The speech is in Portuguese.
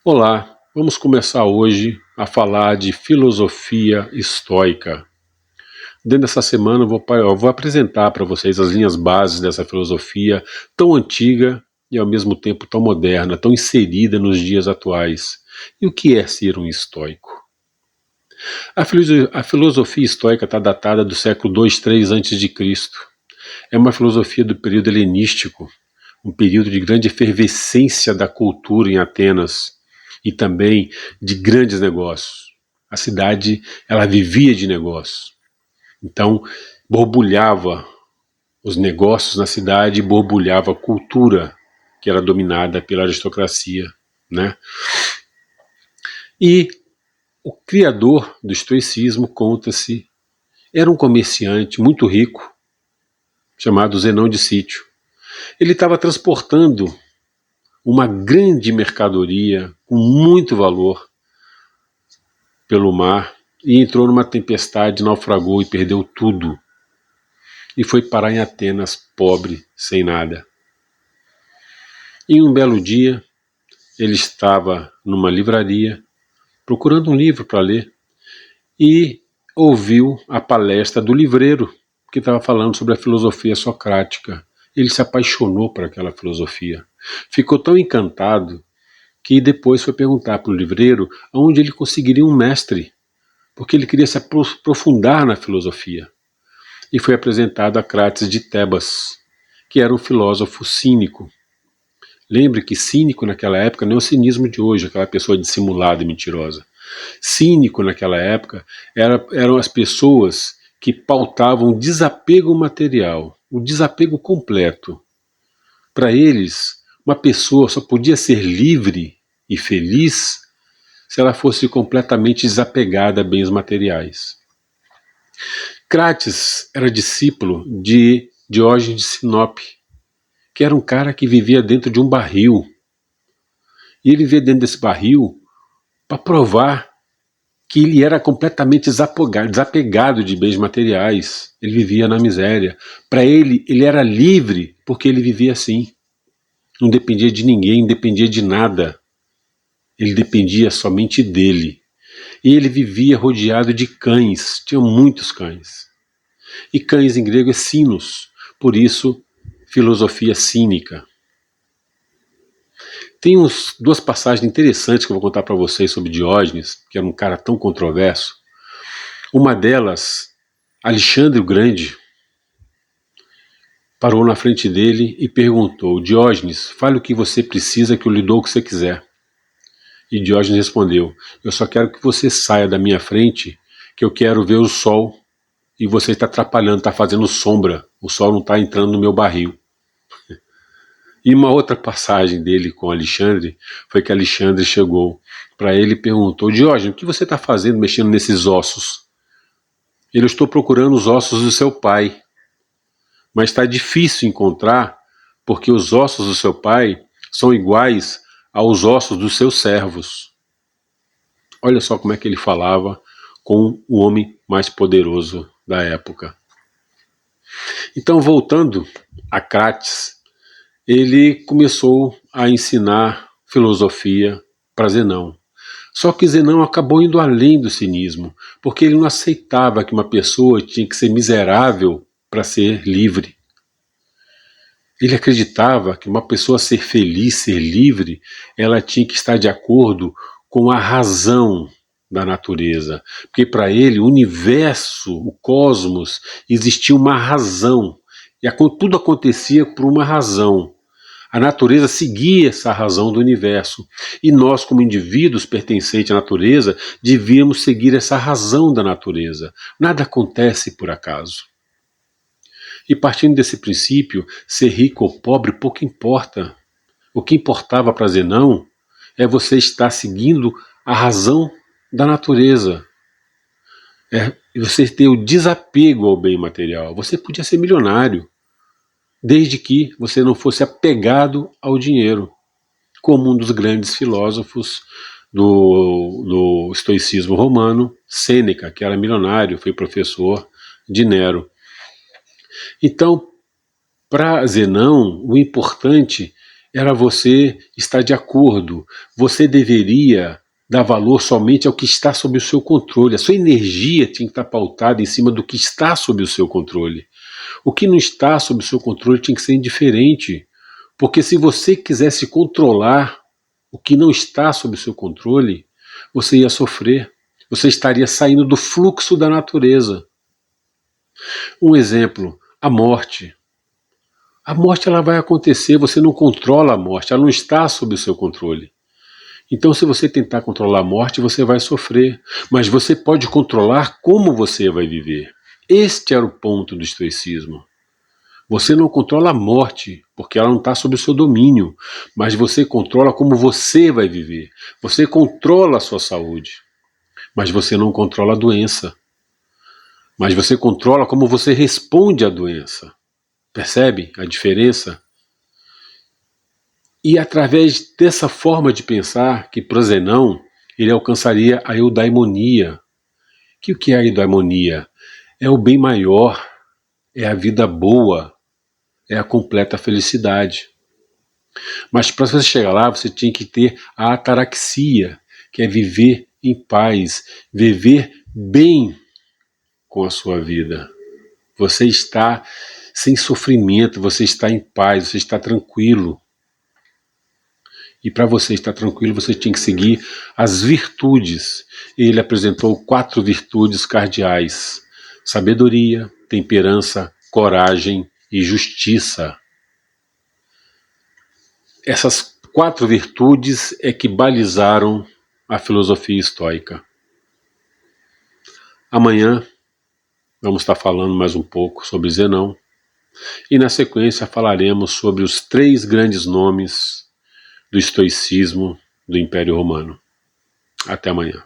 Olá, vamos começar hoje a falar de filosofia estoica. Dentro dessa semana eu vou apresentar para vocês as linhas bases dessa filosofia tão antiga e ao mesmo tempo tão moderna, tão inserida nos dias atuais. E o que é ser um estoico? A filosofia estoica está datada do século 2, 3 a.C. É uma filosofia do período helenístico, um período de grande efervescência da cultura em Atenas e também de grandes negócios. A cidade, ela vivia de negócios. Então, borbulhava os negócios na cidade, borbulhava a cultura que era dominada pela aristocracia, né? E o criador do estoicismo, conta-se, era um comerciante muito rico, chamado Zenão de Cítio. Ele estava transportando uma grande mercadoria com muito valor pelo mar e entrou numa tempestade, naufragou e perdeu tudo. E foi parar em Atenas, pobre, sem nada. E um belo dia, ele estava numa livraria, procurando um livro para ler, e ouviu a palestra do livreiro, que estava falando sobre a filosofia socrática. Ele se apaixonou por aquela filosofia. Ficou tão encantado que depois foi perguntar para o livreiro onde ele conseguiria um mestre, porque ele queria se aprofundar na filosofia. E foi apresentado a Crates de Tebas, que era um filósofo cínico. Lembre que cínico naquela época não é o cinismo de hoje, aquela pessoa dissimulada e mentirosa. Cínico naquela época eram as pessoas que pautavam o desapego material, o desapego completo. Para eles, uma pessoa só podia ser livre e feliz se ela fosse completamente desapegada a bens materiais. Crates era discípulo de Diógenes de Sinope, que era um cara que vivia dentro de um barril. E ele vivia dentro desse barril para provar que ele era completamente desapegado de bens materiais. Ele vivia na miséria. Para ele, ele era livre porque ele vivia assim. Não dependia de ninguém, não dependia de nada. Ele dependia somente dele. E ele vivia rodeado de cães, tinha muitos cães. E cães em grego é sinos, por isso filosofia cínica. Tem duas passagens interessantes que eu vou contar para vocês sobre Diógenes, que era um cara tão controverso. Uma delas, Alexandre o Grande parou na frente dele e perguntou: Diógenes, fale o que você precisa que eu lhe dou o que você quiser. E Diógenes respondeu: eu só quero que você saia da minha frente, que eu quero ver o sol e você está atrapalhando, está fazendo sombra, o sol não está entrando no meu barril. E uma outra passagem dele com Alexandre foi que Alexandre chegou para ele e perguntou: Diógenes, o que você está fazendo mexendo nesses ossos? Eu estou procurando os ossos do seu pai, mas está difícil encontrar porque os ossos do seu pai são iguais aos ossos dos seus servos. Olha só como é que ele falava com o homem mais poderoso da época. Então, voltando a Crates, ele começou a ensinar filosofia para Zenão. Só que Zenão acabou indo além do cinismo, porque ele não aceitava que uma pessoa tinha que ser miserável para ser livre. Ele acreditava que uma pessoa ser feliz, ser livre, ela tinha que estar de acordo com a razão da natureza. Porque para ele, o universo, o cosmos, existia uma razão. E tudo acontecia por uma razão. A natureza seguia essa razão do universo. E nós, como indivíduos pertencentes à natureza, devíamos seguir essa razão da natureza. Nada acontece por acaso. E partindo desse princípio, ser rico ou pobre pouco importa. O que importava para Zenão é você estar seguindo a razão da natureza. É você ter o desapego ao bem material. Você podia ser milionário, desde que você não fosse apegado ao dinheiro, como um dos grandes filósofos do estoicismo romano, Sêneca, que era milionário, foi professor de Nero. Então, para Zenão, o importante era você estar de acordo. Você deveria dar valor somente ao que está sob o seu controle. A sua energia tinha que estar pautada em cima do que está sob o seu controle. O que não está sob o seu controle tinha que ser indiferente. Porque se você quisesse controlar o que não está sob o seu controle, você ia sofrer. Você estaria saindo do fluxo da natureza. Um exemplo, a morte. A morte ela vai acontecer, você não controla a morte, ela não está sob o seu controle. Então, se você tentar controlar a morte, você vai sofrer. Mas você pode controlar como você vai viver. Este era o ponto do estoicismo. Você não controla a morte, porque ela não está sob o seu domínio. Mas você controla como você vai viver. Você controla a sua saúde. Mas você não controla a doença. Mas você controla como você responde à doença. Percebe a diferença? E através dessa forma de pensar, que para Zenão, ele alcançaria a eudaimonia. Que o que é a eudaimonia? É o bem maior, é a vida boa, é a completa felicidade. Mas para você chegar lá, você tinha que ter a ataraxia, que é viver em paz, viver bem com a sua vida. Você está sem sofrimento, você está em paz, você está tranquilo. E para você estar tranquilo, você tinha que seguir as virtudes. Ele apresentou 4 virtudes cardeais: sabedoria, temperança, coragem e justiça. Essas 4 virtudes é que balizaram a filosofia estoica. Amanhã vamos estar falando mais um pouco sobre Zenão. E na sequência falaremos sobre os 3 grandes nomes do estoicismo do Império Romano. Até amanhã.